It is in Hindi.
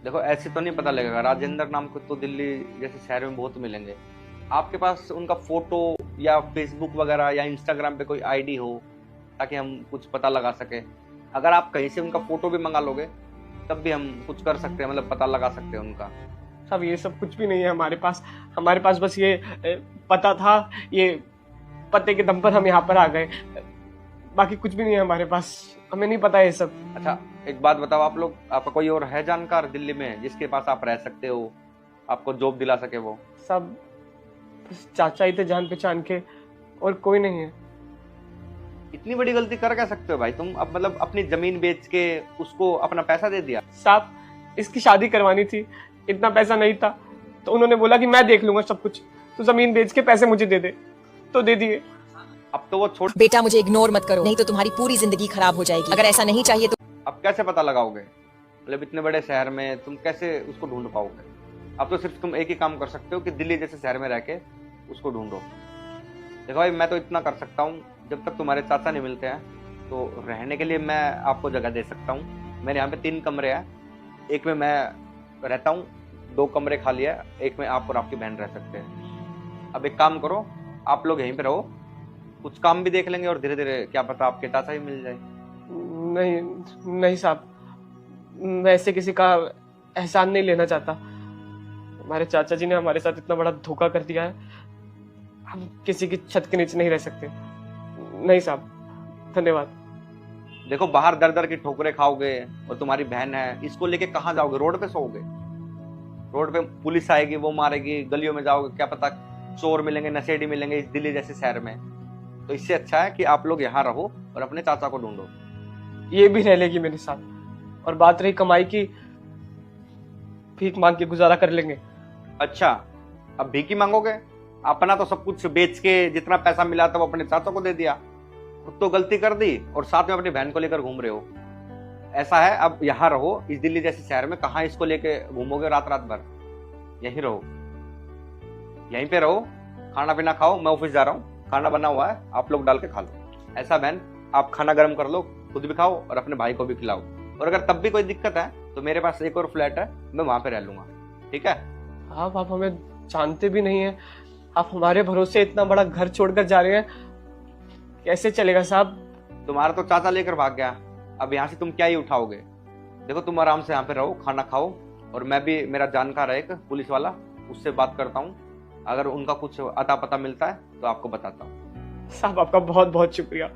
देखो ऐसे तो नहीं पता लगेगा, राजेंद्र नाम को तो दिल्ली जैसे शहर में बहुत मिलेंगे। आपके पास उनका फोटो या फेसबुक वगैरह या इंस्टाग्राम पे कोई आईडी हो ताकि हम कुछ पता लगा सके। अगर आप कहीं से उनका फोटो भी मंगा लोगे तब भी हम कुछ कर सकते हैं, मतलब पता लगा सकते हैं उनका। साहब ये सब कुछ भी नहीं है हमारे पास बस ये पता था, ये पते के दम पर हम यहाँ पर आ गए, बाकी कुछ भी नहीं है हमारे पास, हमें नहीं पता ये सब। अच्छा एक बात बताओ, आप लोग, आपका कोई और है जानकार दिल्ली में जिसके पास आप रह सकते हो, आपको जॉब दिला सके वो? सब बस चाचा ही थे जान पहचान के, और कोई नहीं है। इतनी बड़ी गलती कर क्या सकते हो भाई तुम? अब मतलब अपनी जमीन बेच के उसको अपना पैसा दे दिया। साहब इसकी शादी करवानी थी, इतना पैसा नहीं था, तो उन्होंने बोला कि मैं देख लूंगा सब कुछ, तो जमीन बेच के पैसे मुझे दे दे, तो दे दिए। अब तो वो छोड़। बेटा मुझे इग्नोर मत करो, नहीं तो तुम्हारी पूरी जिंदगी खराब हो जाएगी। अगर ऐसा नहीं चाहिए तो अब कैसे पता लगाओगे? मतलब इतने बड़े शहर में तुम कैसे उसको ढूंढ पाओगे? अब तो सिर्फ तुम एक ही काम कर सकते हो कि दिल्ली जैसे शहर में रह के उसको ढूंढो। देखो भाई मैं तो इतना कर सकता हूँ, जब तक तुम्हारे चाचा नहीं मिलते हैं तो रहने के लिए मैं आपको जगह दे सकता हूँ। मेरे यहाँ पे 3 कमरे हैं, एक में मैं रहता हूँ, 2 कमरे खाली है, एक में आप और आपकी बहन रह सकते हैं। अब एक काम करो, आप लोग यहीं पे रहो, कुछ काम भी देख लेंगे और धीरे धीरे क्या पता आपके चाचा ही मिल जाए। नहीं नहीं साहब, मैं ऐसे किसी का एहसान नहीं लेना चाहता। हमारे चाचा जी ने हमारे साथ इतना बड़ा धोखा कर दिया है, हम किसी की छत के नीचे नहीं रह सकते। नहीं साहब, धन्यवाद। देखो बाहर दर दर की ठोकरें खाओगे और तुम्हारी बहन है, इसको लेके कहाँ जाओगे? रोड पे सोओगे? रोड पे पुलिस आएगी, वो मारेगी, गलियों में जाओगे, क्या पता चोर मिलेंगे, नशेड़ी मिलेंगे इस दिल्ली जैसे शहर में। तो इससे अच्छा है कि आप लोग यहाँ रहो और अपने चाचा को ढूंढो। ये भी रह लेगी मेरे साथ, और बात रही कमाई की, भीख मांग के गुजारा कर लेंगे। अच्छा अब भीख ही मांगोगे? अपना तो सब कुछ बेच के जितना पैसा मिला था वो अपने चाचा को दे दिया, खुद तो गलती कर दी और साथ में अपनी बहन को लेकर घूम रहे हो। ऐसा है अब यहाँ रहो इस दिल्ली जैसे शहर में, कहाँ इसको लेके घूमोगे रात रात भर? यहीं रहो, यहीं पे रहो, खाना पीना खाओ। मैं ऑफिस जा रहा हूँ, खाना बना हुआ है, आप लोग डाल के खा लो। ऐसा बहन, आप खाना गर्म कर लो, खुद भी खाओ और अपने भाई को भी खिलाओ। और अगर तब भी कोई दिक्कत है तो मेरे पास एक और फ्लैट है, मैं वहां पे रह लूंगा, ठीक है? आप हमें जानते भी नहीं है, आप हमारे भरोसे इतना बड़ा घर छोड़कर जा रहे हैं, कैसे चलेगा साहब? तुम्हारा तो चाचा लेकर भाग गया, अब यहाँ से तुम क्या ही उठाओगे? देखो तुम आराम से यहाँ पे रहो, खाना खाओ, और मैं भी, मेरा जानकार है एक पुलिस वाला, उससे बात करता हूँ। अगर उनका कुछ अता पता मिलता है तो आपको बताता हूँ। साहब आपका बहुत बहुत शुक्रिया,